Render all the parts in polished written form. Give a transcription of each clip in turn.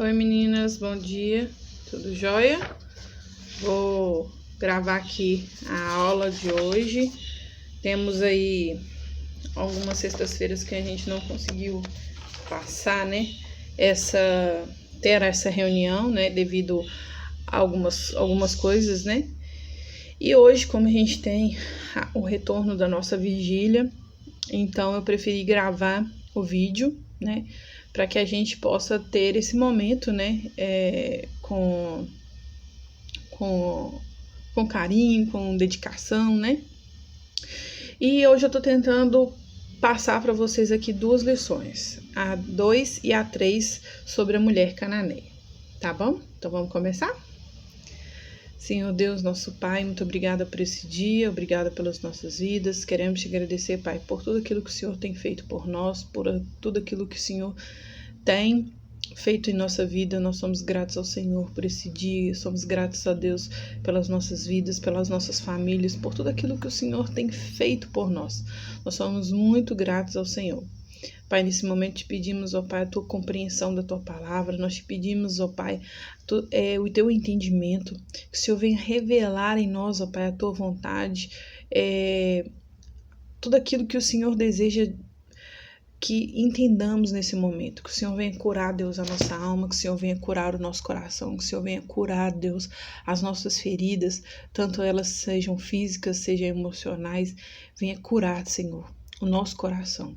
Oi meninas, bom dia, tudo jóia? Vou gravar aqui a aula de hoje. Temos aí algumas sextas-feiras que a gente não conseguiu passar, né? Ter essa reunião, né? Devido a algumas coisas, né? E hoje, como a gente tem o retorno da nossa vigília, então eu preferi gravar o vídeo, né? Para que a gente possa ter esse momento, né? Com carinho, com dedicação, né? E hoje eu tô tentando passar para vocês aqui duas lições, a 2 e a 3, sobre a mulher cananeia, tá bom? Então vamos começar? Senhor Deus, nosso Pai, muito obrigada por esse dia, obrigada pelas nossas vidas. Queremos te agradecer, Pai, por tudo aquilo que o Senhor tem feito por nós, por tudo aquilo que o Senhor tem feito em nossa vida. Nós somos gratos ao Senhor por esse dia, somos gratos a Deus pelas nossas vidas, pelas nossas famílias, por tudo aquilo que o Senhor tem feito por nós. Nós somos muito gratos ao Senhor. Pai, nesse momento te pedimos, ó Pai, a tua compreensão da tua palavra. Nós te pedimos, ó Pai, o teu entendimento, que o Senhor venha revelar em nós, ó Pai, a tua vontade, tudo aquilo que o Senhor deseja que entendamos nesse momento, que o Senhor venha curar, Deus, a nossa alma, que o Senhor venha curar o nosso coração, que o Senhor venha curar, Deus, as nossas feridas, tanto elas sejam físicas, sejam emocionais. Venha curar, Senhor, o nosso coração.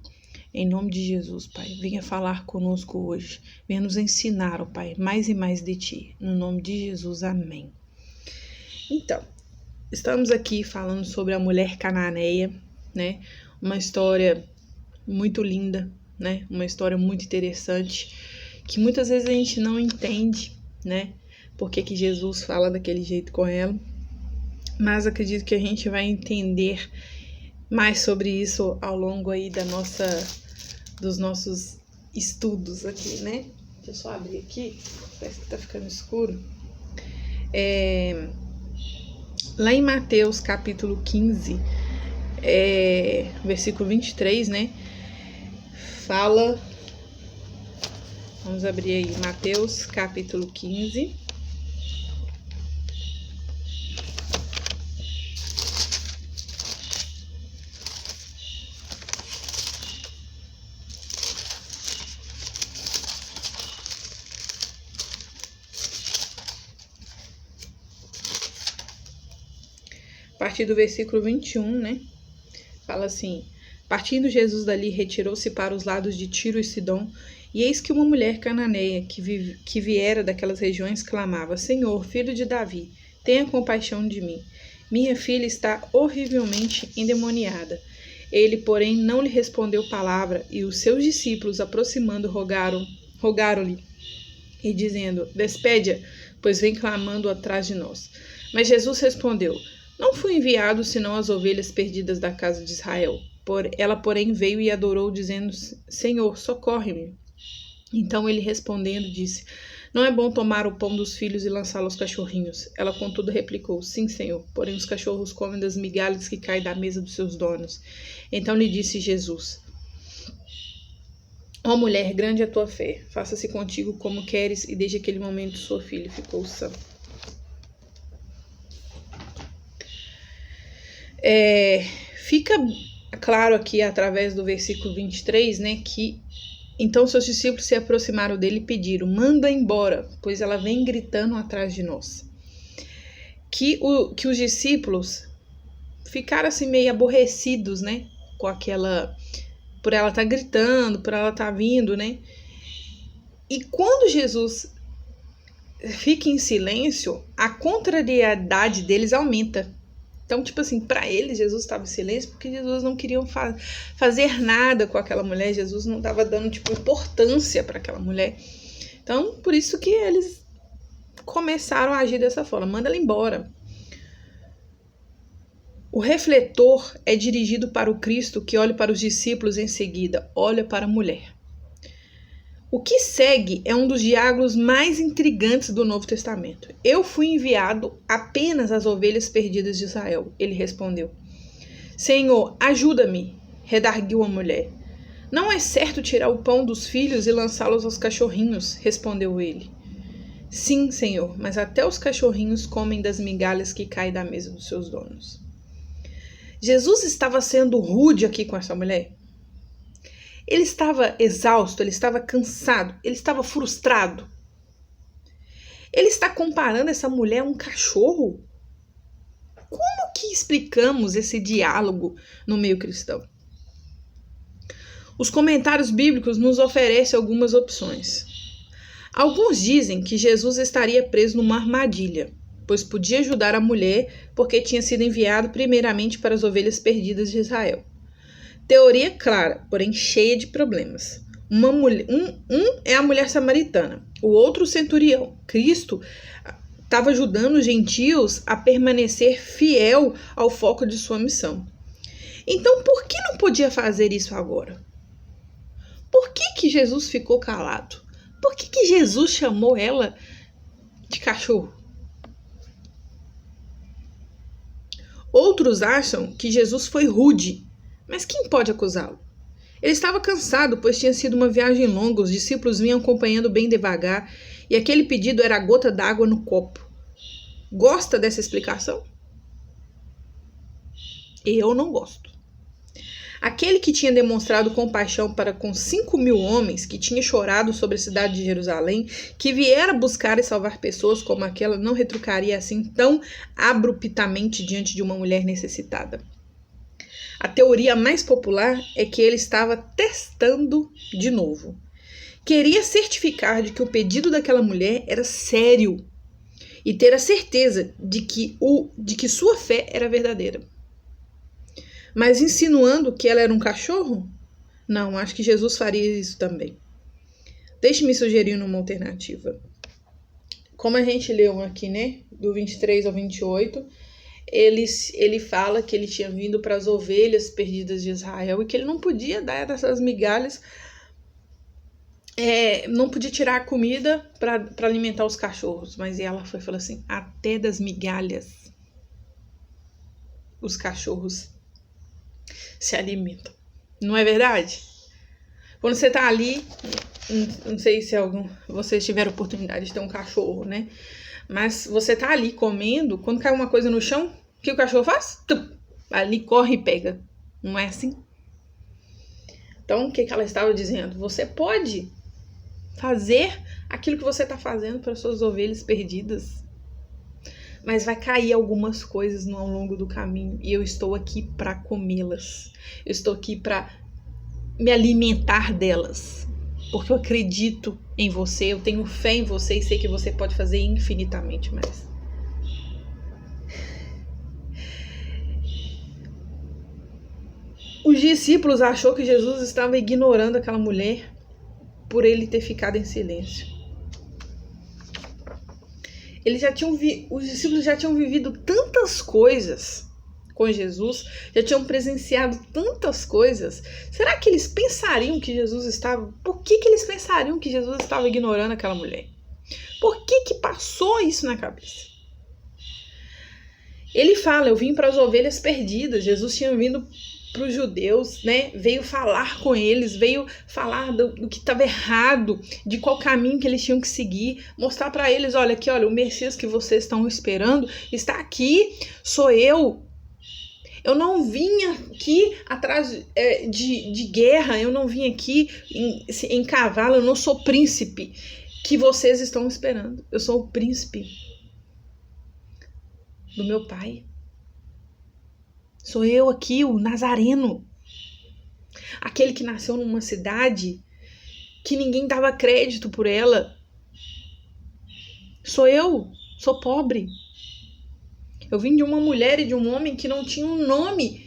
Em nome de Jesus, Pai, venha falar conosco hoje. Venha nos ensinar, ó Pai, mais e mais de Ti. No nome de Jesus, amém. Então, estamos aqui falando sobre a mulher cananeia, né? Uma história muito linda, né? Uma história muito interessante, que muitas vezes a gente não entende, né? Por que Jesus fala daquele jeito com ela. Mas acredito que a gente vai entender mais sobre isso ao longo aí dos nossos estudos aqui, né? Deixa eu só abrir aqui, parece que tá ficando escuro. Lá em Mateus capítulo 15, versículo 23, né? Fala, vamos abrir aí, Mateus capítulo 15. A partir do versículo 21, né? Fala assim: partindo Jesus dali, retirou-se para os lados de Tiro e Sidom, e eis que uma mulher cananeia que viera daquelas regiões clamava: Senhor, filho de Davi, tenha compaixão de mim. Minha filha está horrivelmente endemoniada. Ele, porém, não lhe respondeu palavra, e os seus discípulos, aproximando, rogaram-lhe, e dizendo: despede-a, pois vem clamando atrás de nós. Mas Jesus respondeu: não fui enviado senão as ovelhas perdidas da casa de Israel. Ela, porém, veio e adorou, dizendo: Senhor, socorre-me. Então ele respondendo disse: não é bom tomar o pão dos filhos e lançá-lo aos cachorrinhos. Ela, contudo, replicou: sim, Senhor, porém os cachorros comem das migalhas que caem da mesa dos seus donos. Então lhe disse Jesus: ó mulher, grande é a tua fé, faça-se contigo como queres. E desde aquele momento sua filha ficou sã. Fica claro aqui através do versículo 23, né, que então seus discípulos se aproximaram dele e pediram: manda embora, pois ela vem gritando atrás de nós. Que os discípulos ficaram assim meio aborrecidos, né, com aquela, por ela estar gritando, por ela estar vindo, né. E quando Jesus fica em silêncio, a contrariedade deles aumenta. Então, tipo assim, para eles, Jesus estava em silêncio porque Jesus não queria fazer nada com aquela mulher. Jesus não estava dando, tipo, importância para aquela mulher. Então, por isso que eles começaram a agir dessa forma. Manda ela embora. O refletor é dirigido para o Cristo, que olha para os discípulos em seguida, olha para a mulher. O que segue é um dos diálogos mais intrigantes do Novo Testamento. Eu fui enviado apenas às ovelhas perdidas de Israel. Ele respondeu: Senhor, ajuda-me, redarguiu a mulher. Não é certo tirar o pão dos filhos e lançá-los aos cachorrinhos, respondeu ele. Sim, senhor, mas até os cachorrinhos comem das migalhas que caem da mesa dos seus donos. Jesus estava sendo rude aqui com essa mulher? Ele estava exausto, ele estava cansado, ele estava frustrado. Ele está comparando essa mulher a um cachorro? Como que explicamos esse diálogo no meio cristão? Os comentários bíblicos nos oferecem algumas opções. Alguns dizem que Jesus estaria preso numa armadilha, pois podia ajudar a mulher porque tinha sido enviado primeiramente para as ovelhas perdidas de Israel. Teoria clara, porém cheia de problemas. Um é a mulher samaritana, o outro o centurião. Cristo estava ajudando os gentios a permanecer fiel ao foco de sua missão. Então, por que não podia fazer isso agora? Por que Jesus ficou calado? Por que Jesus chamou ela de cachorro? Outros acham que Jesus foi rude, mas quem pode acusá-lo? Ele estava cansado, pois tinha sido uma viagem longa, os discípulos vinham acompanhando bem devagar, e aquele pedido era a gota d'água no copo. Gosta dessa explicação? Eu não gosto. Aquele que tinha demonstrado compaixão para com 5.000 homens, que tinha chorado sobre a cidade de Jerusalém, que viera buscar e salvar pessoas como aquela, não retrucaria assim tão abruptamente diante de uma mulher necessitada. A teoria mais popular é que ele estava testando de novo. Queria certificar de que o pedido daquela mulher era sério e ter a certeza de que sua fé era verdadeira. Mas insinuando que ela era um cachorro? Não, acho que Jesus faria isso também. Deixe-me sugerir uma alternativa. Como a gente leu aqui, né, do 23 ao 28, ele fala que ele tinha vindo para as ovelhas perdidas de Israel e que ele não podia dar essas migalhas, não podia tirar a comida para alimentar os cachorros. Mas ela falou assim, até das migalhas os cachorros se alimentam. Não é verdade? Quando você tá ali, não sei se vocês tiveram oportunidade de ter um cachorro, né? Mas você tá ali comendo, quando cai uma coisa no chão, o que o cachorro faz? Ali corre e pega. Não é assim? Então, o que ela estava dizendo? Você pode fazer aquilo que você está fazendo para suas ovelhas perdidas, mas vai cair algumas coisas ao longo do caminho e eu estou aqui para comê-las. Eu estou aqui para me alimentar delas, porque eu acredito em você, eu tenho fé em você e sei que você pode fazer infinitamente mais. Os discípulos achou que Jesus estava ignorando aquela mulher por ele ter ficado em silêncio. Os discípulos já tinham vivido tantas coisas com Jesus, já tinham presenciado tantas coisas. Será que eles pensariam que Jesus estava... Por que eles pensariam que Jesus estava ignorando aquela mulher? Por que passou isso na cabeça? Ele fala, eu vim para as ovelhas perdidas. Jesus tinha vindo para os judeus, né? Veio falar com eles, veio falar do que estava errado, de qual caminho que eles tinham que seguir, mostrar para eles, olha, o Messias que vocês estão esperando está aqui, sou eu. Eu não vim aqui atrás de guerra, eu não vim aqui em cavalo, eu não sou príncipe que vocês estão esperando. Eu sou o príncipe do meu pai. Sou eu aqui, o Nazareno. Aquele que nasceu numa cidade que ninguém dava crédito por ela. Sou eu, sou pobre. Eu vim de uma mulher e de um homem que não tinha um nome,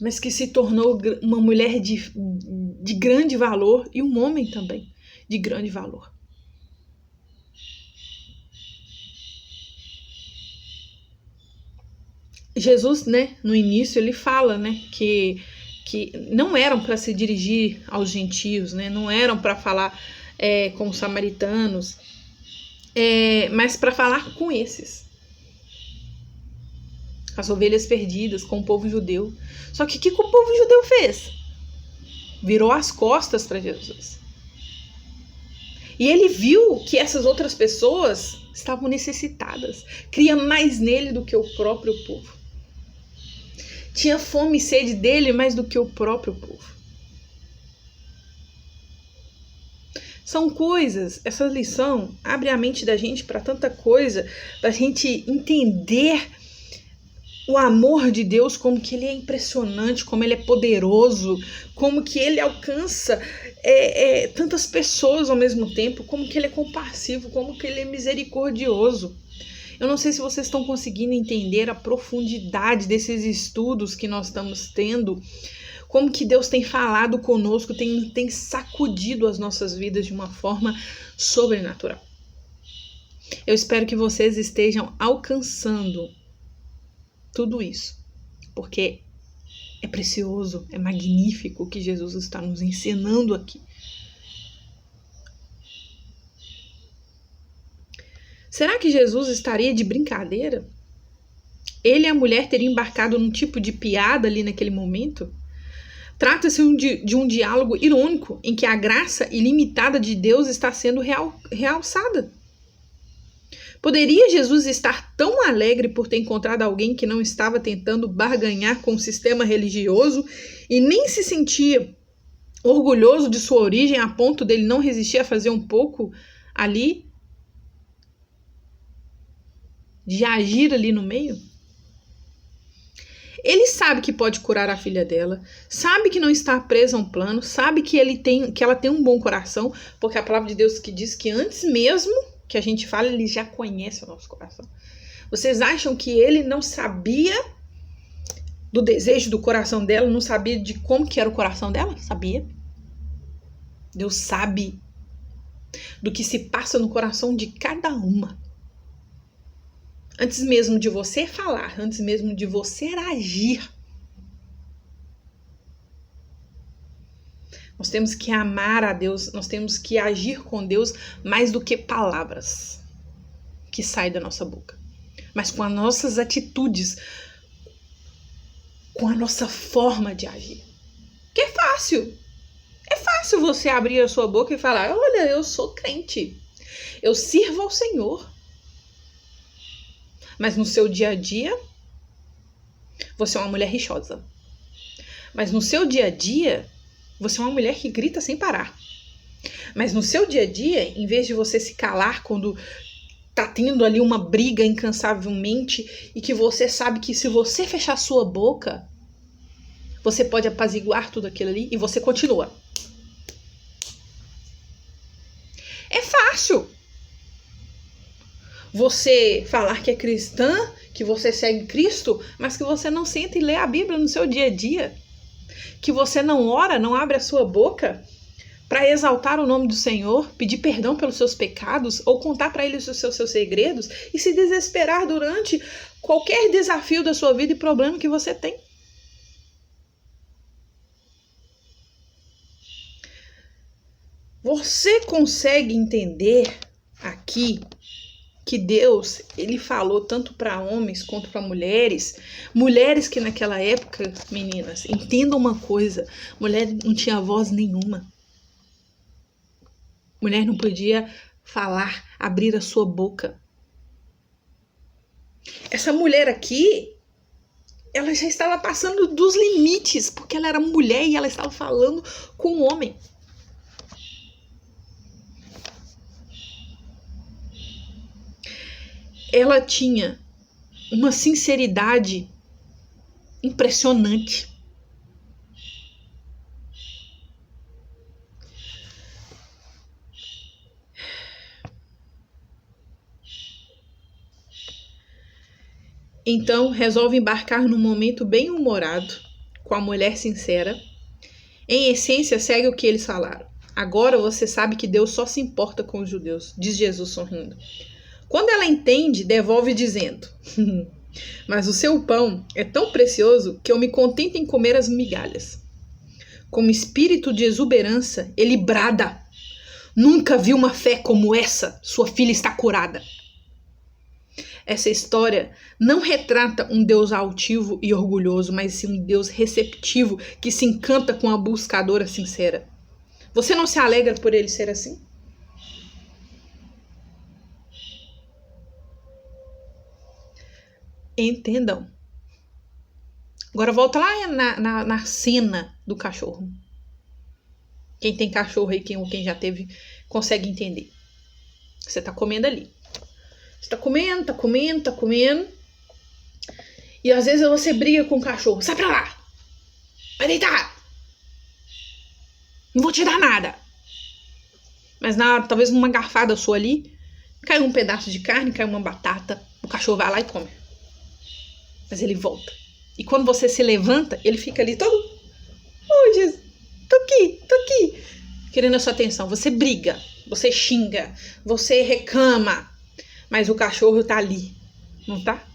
mas que se tornou uma mulher de grande valor e um homem também de grande valor. Jesus, né, no início, ele fala, né, que não eram para se dirigir aos gentios, né, não eram para falar com os samaritanos, mas para falar com esses. As ovelhas perdidas, com o povo judeu. Só que o que o povo judeu fez? virou as costas para Jesus. E ele viu que essas outras pessoas estavam necessitadas, cria mais nele do que o próprio povo. Tinha fome e sede dele mais do que o próprio povo. São coisas, essa lição abre a mente da gente para tanta coisa, para a gente entender o amor de Deus, como que ele é impressionante, como ele é poderoso, como que ele alcança tantas pessoas ao mesmo tempo, como que ele é compassivo, como que ele é misericordioso. Eu não sei se vocês estão conseguindo entender a profundidade desses estudos que nós estamos tendo, como que Deus tem falado conosco, tem sacudido as nossas vidas de uma forma sobrenatural. Eu espero que vocês estejam alcançando tudo isso, porque é precioso, é magnífico o que Jesus está nos ensinando aqui. Será que Jesus estaria de brincadeira? Ele e a mulher teriam embarcado num tipo de piada ali naquele momento? Trata-se de um diálogo irônico em que a graça ilimitada de Deus está sendo realçada. Poderia Jesus estar tão alegre por ter encontrado alguém que não estava tentando barganhar com o sistema religioso e nem se sentia orgulhoso de sua origem a ponto dele não resistir a fazer um pouco ali, de agir ali no meio? Ele sabe que pode curar a filha dela, sabe que não está presa a um plano, sabe que ela tem um bom coração, porque a palavra de Deus que diz que antes mesmo que a gente fala, ele já conhece o nosso coração. Vocês acham que ele não sabia do desejo do coração dela, não sabia de como que era o coração dela? Sabia. Deus sabe do que se passa no coração de cada uma. Antes mesmo de você falar, antes mesmo de você agir, nós temos que amar a Deus, nós temos que agir com Deus mais do que palavras que saem da nossa boca. Mas com as nossas atitudes, com a nossa forma de agir. Que é fácil. É fácil você abrir a sua boca e falar: olha, eu sou crente, eu sirvo ao Senhor. Mas no seu dia a dia, você é uma mulher rixosa. Mas no seu dia a dia, você é uma mulher que grita sem parar. Mas no seu dia a dia, em vez de você se calar quando tá tendo ali uma briga incansavelmente e que você sabe que se você fechar sua boca, você pode apaziguar tudo aquilo ali e você continua. É fácil você falar que é cristã, que você segue Cristo, mas que você não senta e lê a Bíblia no seu dia a dia. Que você não ora, não abre a sua boca para exaltar o nome do Senhor, pedir perdão pelos seus pecados ou contar para Ele os seus segredos e se desesperar durante qualquer desafio da sua vida e problema que você tem. Você consegue entender aqui que Deus, ele falou tanto para homens quanto para mulheres que naquela época, meninas, entendam uma coisa, mulher não tinha voz nenhuma. Mulher não podia falar, abrir a sua boca. Essa mulher aqui, ela já estava passando dos limites, porque ela era mulher e ela estava falando com um homem. Ela tinha uma sinceridade impressionante. Então, resolve embarcar num momento bem humorado, com a mulher sincera. Em essência, segue o que eles falaram. Agora você sabe que Deus só se importa com os judeus, diz Jesus sorrindo. Quando ela entende, devolve dizendo: mas o seu pão é tão precioso que eu me contento em comer as migalhas. Com espírito de exuberância, ele brada: nunca vi uma fé como essa, sua filha está curada. Essa história não retrata um Deus altivo e orgulhoso, mas sim um Deus receptivo que se encanta com a buscadora sincera. Você não se alegra por ele ser assim? Entendam. Agora volta lá na cena do cachorro. Quem tem cachorro aí, quem já teve, consegue entender. Você tá comendo ali. Você tá comendo, tá comendo, tá comendo. E às vezes você briga com o cachorro. Sai pra lá! Vai deitar! Não vou te dar nada. Mas talvez numa garfada sua ali, cai um pedaço de carne, cai uma batata. O cachorro vai lá e come. Mas ele volta. E quando você se levanta, ele fica ali todo... Oh, Jesus, tô aqui. Querendo a sua atenção. Você briga, você xinga, você reclama. Mas o cachorro tá ali, não tá?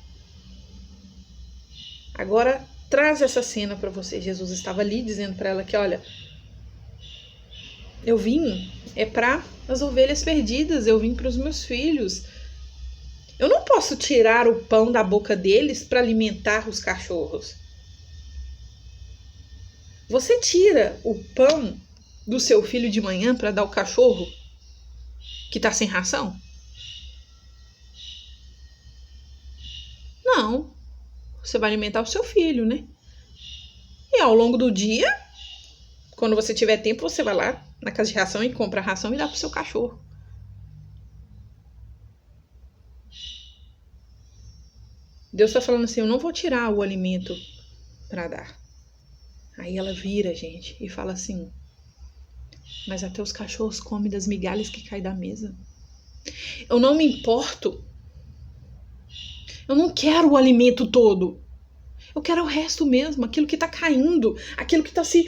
Agora, traz essa cena para você. Jesus estava ali dizendo para ela que, olha, eu vim para as ovelhas perdidas, eu vim para os meus filhos. Eu não posso tirar o pão da boca deles para alimentar os cachorros. Você tira o pão do seu filho de manhã para dar ao cachorro que está sem ração? Não. Você vai alimentar o seu filho, né? E ao longo do dia, quando você tiver tempo, você vai lá na casa de ração e compra a ração e dá pro seu cachorro. Deus está falando assim, eu não vou tirar o alimento para dar. Aí ela vira, gente, e fala assim, mas até os cachorros comem das migalhas que caem da mesa. Eu não me importo. Eu não quero o alimento todo. Eu quero o resto mesmo, aquilo que está caindo, aquilo que está se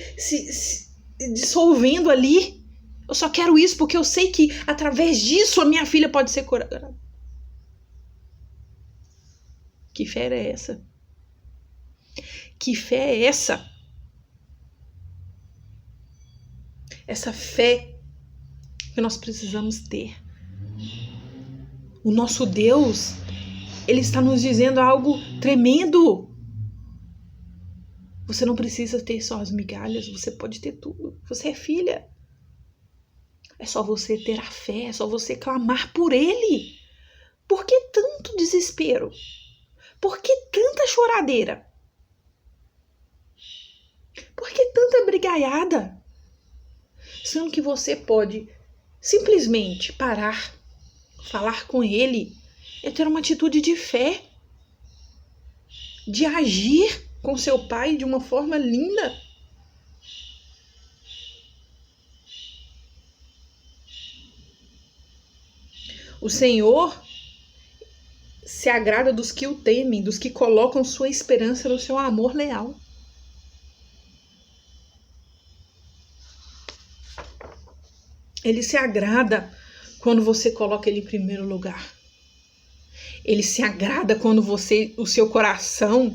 dissolvendo ali. Eu só quero isso porque eu sei que através disso a minha filha pode ser curada. Que fé é essa? Que fé é essa? Essa fé que nós precisamos ter. O nosso Deus, Ele está nos dizendo algo tremendo. Você não precisa ter só as migalhas, você pode ter tudo. Você é filha. É só você ter a fé, é só você clamar por Ele. Por que tanto desespero? Por que tanta choradeira? Por que tanta brigaiada? Sendo que você pode simplesmente parar, falar com Ele, é ter uma atitude de fé, de agir com seu pai de uma forma linda. O Senhor se agrada dos que o temem, dos que colocam sua esperança no seu amor leal. Ele se agrada quando você coloca ele em primeiro lugar. Ele se agrada quando o seu coração,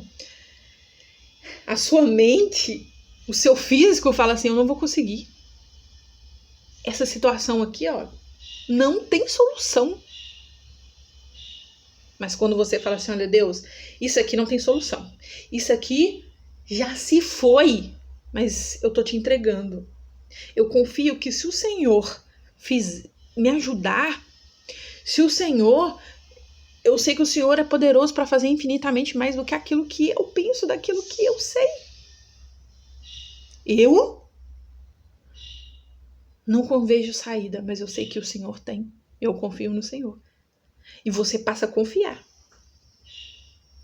a sua mente, o seu físico fala assim, eu não vou conseguir. Essa situação aqui, ó, não tem solução. Mas quando você fala assim, olha Deus, isso aqui não tem solução. Isso aqui já se foi, mas eu tô te entregando. Eu confio que se o Senhor me ajudar, se o Senhor, eu sei que o Senhor é poderoso para fazer infinitamente mais do que aquilo que eu penso, daquilo que eu sei. Eu não vejo saída, mas eu sei que o Senhor tem. Eu confio no Senhor. E você passa a confiar.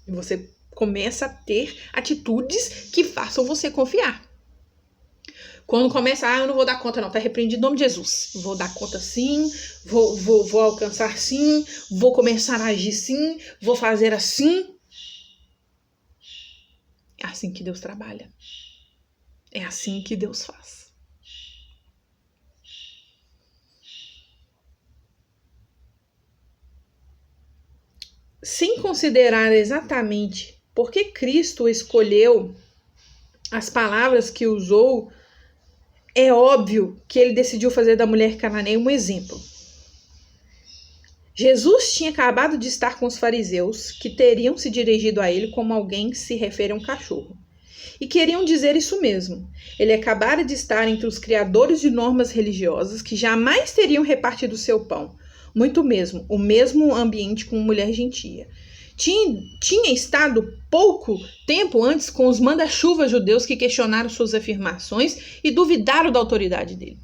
E você começa a ter atitudes que façam você confiar. Quando começa, eu não vou dar conta não, tá repreendido em nome de Jesus. Vou dar conta sim, vou alcançar sim, vou começar a agir sim, vou fazer assim. É assim que Deus trabalha. É assim que Deus faz. Sem considerar exatamente por que Cristo escolheu as palavras que usou, é óbvio que ele decidiu fazer da mulher cananeia um exemplo. Jesus tinha acabado de estar com os fariseus, que teriam se dirigido a ele como alguém se refere a um cachorro. E queriam dizer isso mesmo. Ele acabara de estar entre os criadores de normas religiosas que jamais teriam repartido seu pão, muito mesmo, o mesmo ambiente com mulher gentia. Tinha estado pouco tempo antes com os manda-chuvas judeus que questionaram suas afirmações e duvidaram da autoridade dele.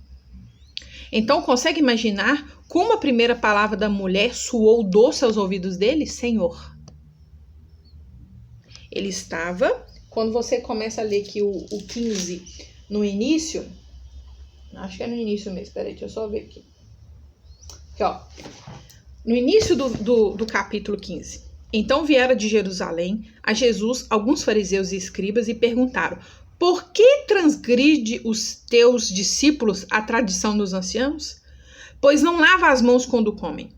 Então, consegue imaginar como a primeira palavra da mulher soou doce aos ouvidos dele? Senhor. Ele estava, quando você começa a ler aqui o 15 no início, acho que é no início mesmo, peraí, deixa eu só ver aqui. Aqui, ó. No início do capítulo 15. Então vieram de Jerusalém a Jesus alguns fariseus e escribas e perguntaram: por que transgride os teus discípulos a tradição dos anciãos? Pois não lava as mãos quando comem.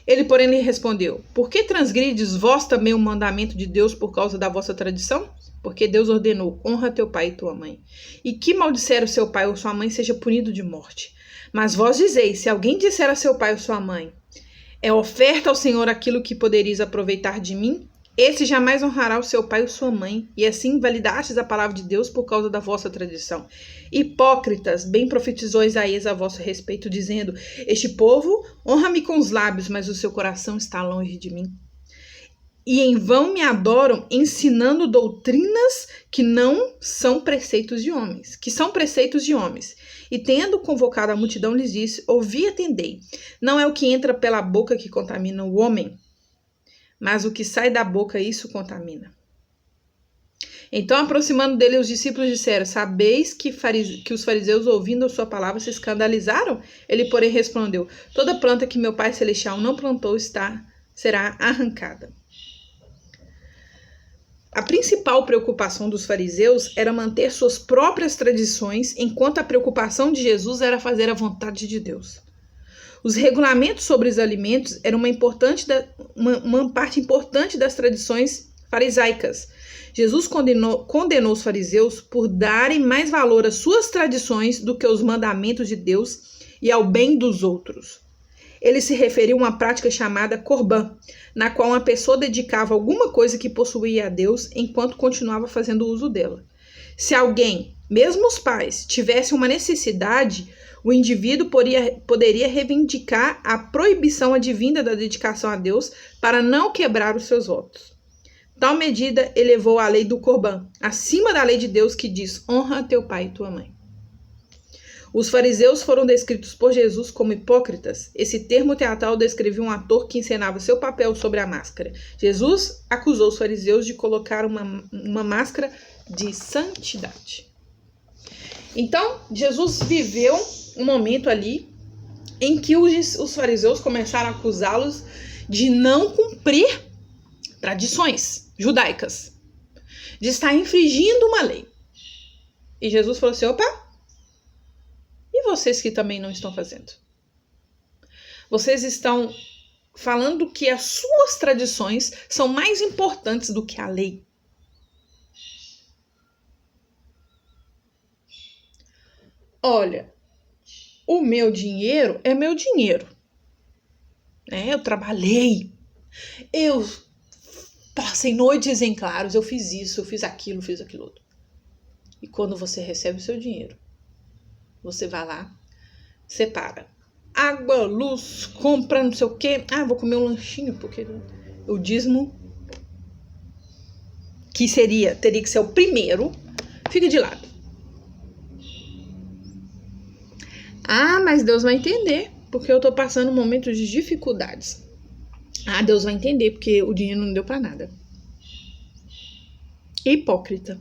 Ele, porém, lhe respondeu: por que transgrides vós também o mandamento de Deus por causa da vossa tradição? Porque Deus ordenou: honra teu pai e tua mãe. E que maldisser o seu pai ou sua mãe seja punido de morte. Mas vós dizeis: se alguém disser a seu pai ou sua mãe, é oferta ao Senhor aquilo que poderíeis aproveitar de mim, esse jamais honrará o seu pai ou sua mãe, e assim invalidastes a palavra de Deus por causa da vossa tradição. Hipócritas, bem profetizou Isaías a vosso respeito, dizendo: este povo honra-me com os lábios, mas o seu coração está longe de mim. E em vão me adoram, ensinando doutrinas que não são preceitos de homens, E tendo convocado a multidão, lhes disse: ouvi e atendei. Não é o que entra pela boca que contamina o homem, mas o que sai da boca, isso contamina. Então, aproximando dele, os discípulos disseram: sabeis que os fariseus, ouvindo a sua palavra, se escandalizaram? Ele, porém, respondeu: toda planta que meu Pai Celestial não plantou será arrancada. A principal preocupação dos fariseus era manter suas próprias tradições, enquanto a preocupação de Jesus era fazer a vontade de Deus. Os regulamentos sobre os alimentos eram uma parte importante das tradições farisaicas. Jesus condenou os fariseus por darem mais valor às suas tradições do que aos mandamentos de Deus e ao bem dos outros. Ele se referiu a uma prática chamada Corban, na qual uma pessoa dedicava alguma coisa que possuía a Deus enquanto continuava fazendo uso dela. Se alguém, mesmo os pais, tivesse uma necessidade, o indivíduo poderia reivindicar a proibição advinda da dedicação a Deus para não quebrar os seus votos. Tal medida elevou a lei do Corban acima da lei de Deus que diz: honra teu pai e tua mãe. Os fariseus foram descritos por Jesus como hipócritas. Esse termo teatral descrevia um ator que encenava seu papel sobre a máscara. Jesus acusou os fariseus de colocar uma máscara de santidade. Então, Jesus viveu um momento ali em que os fariseus começaram a acusá-los de não cumprir tradições judaicas, de estar infringindo uma lei. E Jesus falou assim: opa! E vocês que também não estão fazendo? Vocês estão falando que as suas tradições são mais importantes do que a lei. Olha, o meu dinheiro é meu dinheiro. Eu trabalhei. Eu passei noites em claros. Eu fiz isso, eu fiz aquilo outro. E quando você recebe o seu dinheiro, você vai lá, separa água, luz, compra não sei o quê. Vou comer um lanchinho, porque o dízimo, que teria que ser o primeiro, fica de lado. Mas Deus vai entender, porque eu tô passando momentos de dificuldades. Deus vai entender, porque o dinheiro não deu pra nada. Hipócrita.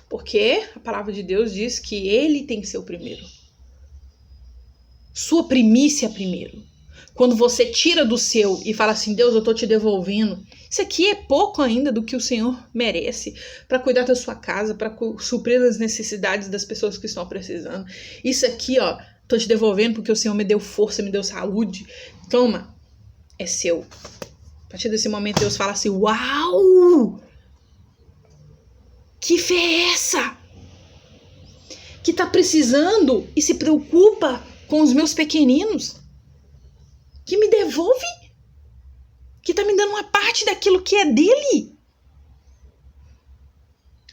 Porque a palavra de Deus diz que ele tem que ser o primeiro. Sua primícia primeiro. Quando você tira do seu e fala assim: Deus, eu tô te devolvendo. Isso aqui é pouco ainda do que o Senhor merece para cuidar da sua casa, para suprir as necessidades das pessoas que estão precisando. Isso aqui, tô te devolvendo porque o Senhor me deu força, me deu saúde. Toma, é seu. A partir desse momento Deus fala assim: uau! Que fé é essa? que está precisando e se preocupa com os meus pequeninos, que me devolve, que está me dando uma parte daquilo que é dele.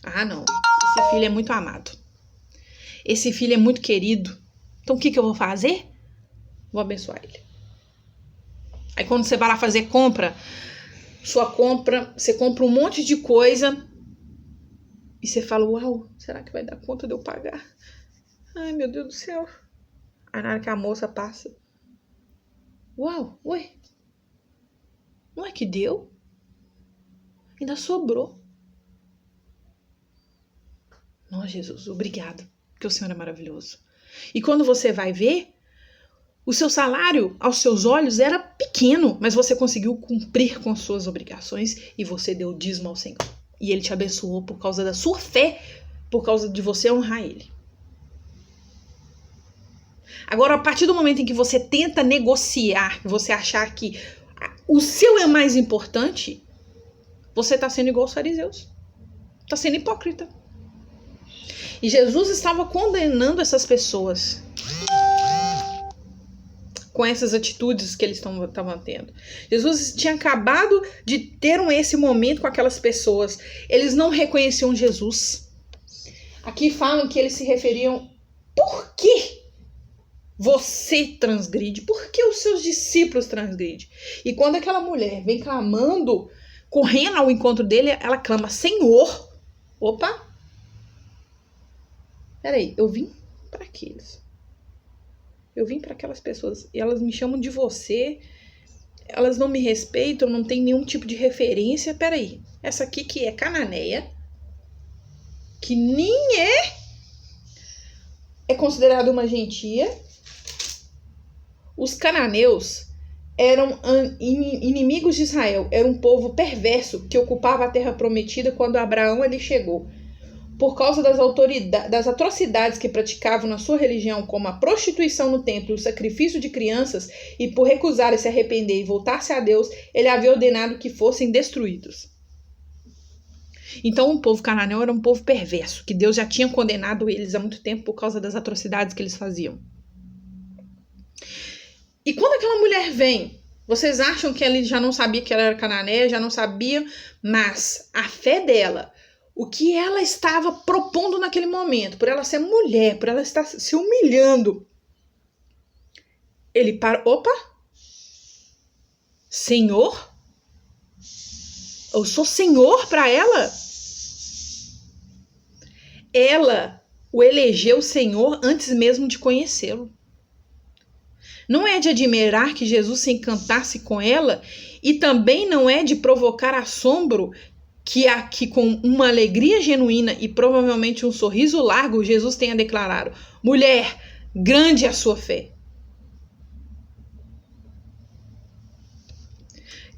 Ah, não, esse filho é muito amado, esse filho é muito querido, então o que eu vou fazer? Vou abençoar ele. Aí quando você vai lá fazer compra, você compra um monte de coisa e você fala, uau, será que vai dar conta de eu pagar? Ai, meu Deus do céu. Aí na hora que a moça passa, uau, ué, não é que deu? Ainda sobrou. Nossa, Jesus, obrigado, porque o Senhor é maravilhoso. E quando você vai ver, o seu salário, aos seus olhos, era pequeno, mas você conseguiu cumprir com suas obrigações e você deu dízimo ao Senhor. E Ele te abençoou por causa da sua fé, por causa de você honrar Ele. Agora, a partir do momento em que você tenta negociar, você achar que o seu é mais importante, você está sendo igual aos fariseus. Está sendo hipócrita. E Jesus estava condenando essas pessoas com essas atitudes que eles estavam tendo. Jesus tinha acabado de ter esse momento com aquelas pessoas. Eles não reconheciam Jesus. Aqui falam que eles se referiam, por que você transgride? Por que os seus discípulos transgridem? E quando aquela mulher vem clamando, correndo ao encontro dele, ela clama, Senhor. Opa! Peraí, eu vim para aqueles. Eu vim para aquelas pessoas e elas me chamam de você, elas não me respeitam, não tem nenhum tipo de referência. Peraí, essa aqui que é cananeia, que nem é considerada uma gentia. Os cananeus eram inimigos de Israel, era um povo perverso que ocupava a terra prometida quando Abraão ali chegou. Por causa das atrocidades que praticavam na sua religião, como a prostituição no templo e o sacrifício de crianças, e por recusarem se arrepender e voltar-se a Deus, ele havia ordenado que fossem destruídos. Então o povo cananeu era um povo perverso, que Deus já tinha condenado eles há muito tempo por causa das atrocidades que eles faziam. E quando aquela mulher vem, vocês acham que ele já não sabia que ela era cananeia, já não sabia, mas a fé dela, o que ela estava propondo naquele momento, por ela ser mulher, por ela estar se humilhando, ele para, opa, Senhor? Eu sou Senhor para ela? Ela o elegeu Senhor antes mesmo de conhecê-lo. Não é de admirar que Jesus se encantasse com ela e também não é de provocar assombro que aqui com uma alegria genuína e provavelmente um sorriso largo, Jesus tenha declarado, mulher, grande é a sua fé.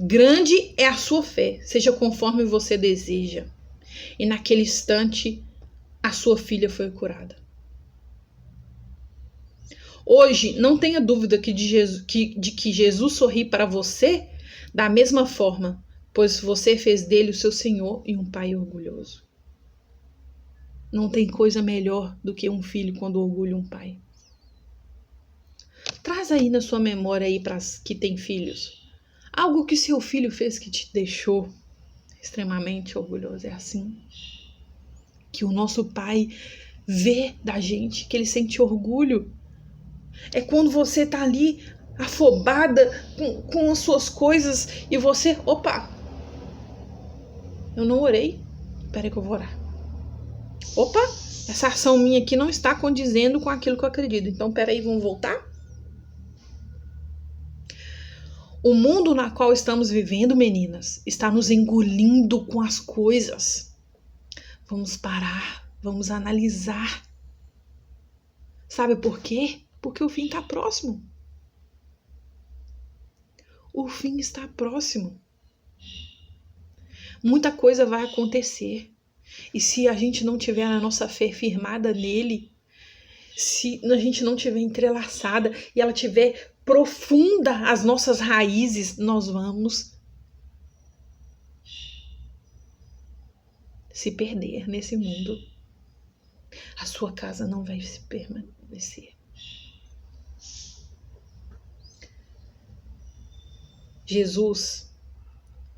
Grande é a sua fé, seja conforme você deseja. E naquele instante, a sua filha foi curada. Hoje, não tenha dúvida de que Jesus sorri para você da mesma forma, pois você fez dele o seu Senhor e um pai orgulhoso. Não tem coisa melhor do que um filho quando orgulha um pai. Traz aí na sua memória aí para as que têm filhos. Algo que seu filho fez que te deixou extremamente orgulhoso. É assim que o nosso pai vê da gente, que ele sente orgulho. É quando você tá ali afobada com as suas coisas e você, opa, eu não orei, peraí que eu vou orar. Opa, essa ação minha aqui não está condizendo com aquilo que eu acredito, então peraí, vamos voltar? O mundo na qual estamos vivendo, meninas, está nos engolindo com as coisas. Vamos parar, vamos analisar. Sabe por quê? Porque o fim está próximo. O fim está próximo. Muita coisa vai acontecer. E se a gente não tiver a nossa fé firmada nele, se a gente não tiver entrelaçada e ela tiver profunda as nossas raízes, nós vamos se perder nesse mundo. a sua casa não vai se permanecer. Jesus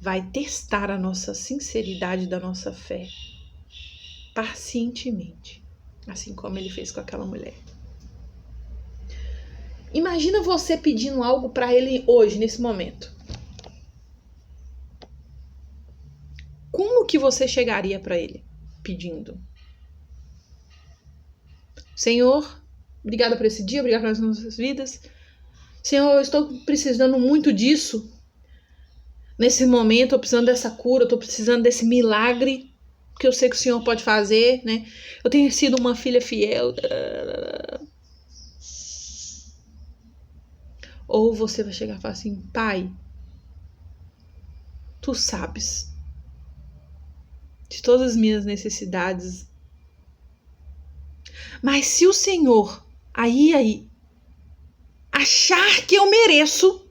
vai testar a nossa sinceridade da nossa fé pacientemente, assim como ele fez com aquela mulher. Imagina você pedindo algo para ele hoje, nesse momento. Como que você chegaria para ele pedindo? Senhor, obrigada por esse dia, obrigada pelas nossas vidas. Senhor, eu estou precisando muito disso. Nesse momento, eu estou precisando dessa cura, eu estou precisando desse milagre que eu sei que o Senhor pode fazer, né? Eu tenho sido uma filha fiel. Ou você vai chegar e falar assim, Pai, Tu sabes de todas as minhas necessidades. Mas se o Senhor aí achar que eu mereço,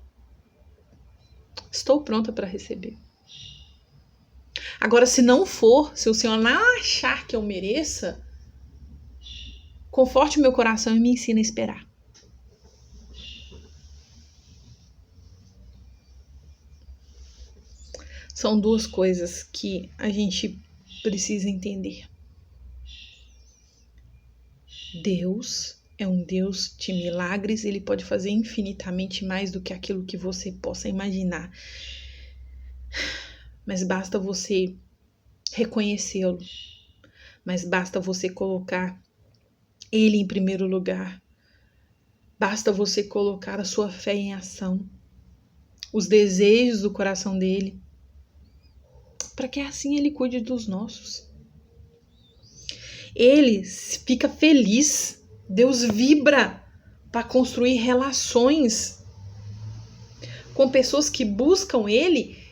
estou pronta para receber. Agora, se não for, se o Senhor não achar que eu mereça, conforte o meu coração e me ensina a esperar. São duas coisas que a gente precisa entender. Deus é um Deus de milagres, ele pode fazer infinitamente mais do que aquilo que você possa imaginar. Mas basta você reconhecê-lo. Mas basta você colocar ele em primeiro lugar. Basta você colocar a sua fé em ação. Os desejos do coração dele. Para que assim ele cuide dos nossos. Ele fica feliz. Deus vibra para construir relações com pessoas que buscam ele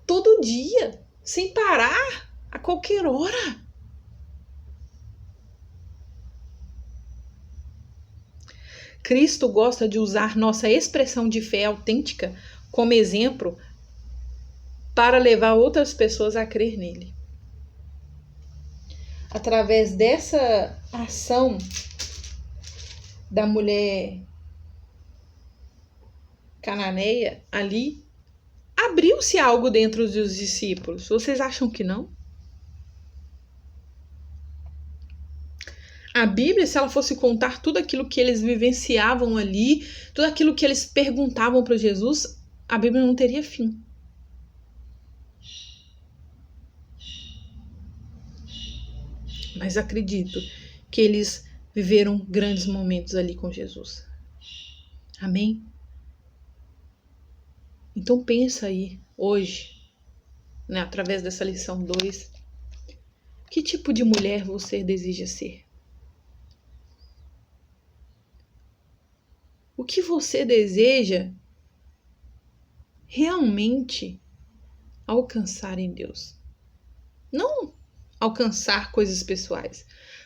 todo dia, sem parar, a qualquer hora. Cristo gosta de usar nossa expressão de fé autêntica como exemplo para levar outras pessoas a crer nele. Através dessa ação da mulher cananeia ali, abriu-se algo dentro dos discípulos. Vocês acham que não? A Bíblia, se ela fosse contar tudo aquilo que eles vivenciavam ali, tudo aquilo que eles perguntavam para Jesus, a Bíblia não teria fim. Mas acredito que eles viveram grandes momentos ali com Jesus. Amém? Então pensa aí, hoje, né, através dessa lição 2, que tipo de mulher você deseja ser? O que você deseja realmente alcançar em Deus? Não alcançar coisas pessoais,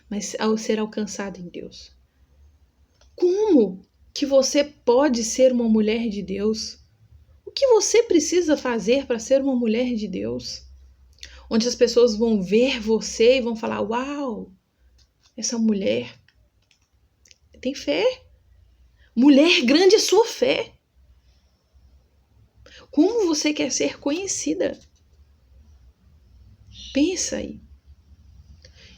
mas ao ser alcançado em Deus. Como que você pode ser uma mulher de Deus? O que você precisa fazer para ser uma mulher de Deus? Onde as pessoas vão ver você e vão falar, uau, essa mulher tem fé. Mulher, grande é sua fé. Como você quer ser conhecida? Pensa aí.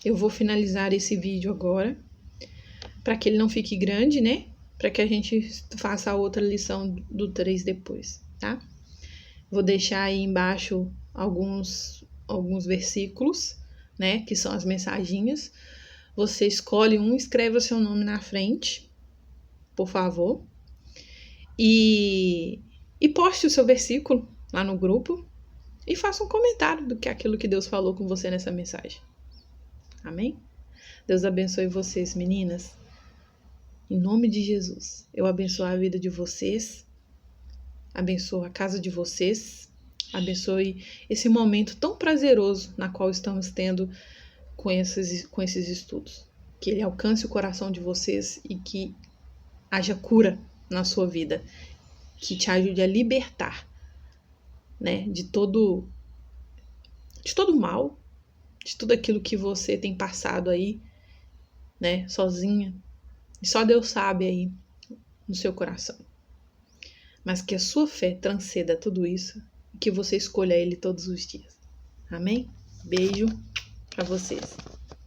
Eu vou finalizar esse vídeo agora, para que ele não fique grande, né? Para que a gente faça a outra lição do 3 depois, tá? Vou deixar aí embaixo alguns versículos, né? Que são as mensaginhas. Você escolhe um, escreve o seu nome na frente, por favor. E poste o seu versículo lá no grupo e faça um comentário do que é aquilo que Deus falou com você nessa mensagem. Amém? Deus abençoe vocês, meninas. Em nome de Jesus, eu abençoo a vida de vocês, abençoo a casa de vocês, abençoe esse momento tão prazeroso na qual estamos tendo com esses estudos. Que ele alcance o coração de vocês e que haja cura na sua vida, que te ajude a libertar, né, de todo mal, de tudo aquilo que você tem passado aí né, sozinha. E só Deus sabe aí no seu coração. Mas que a sua fé transcenda tudo isso e que você escolha Ele todos os dias. Amém? Beijo para vocês.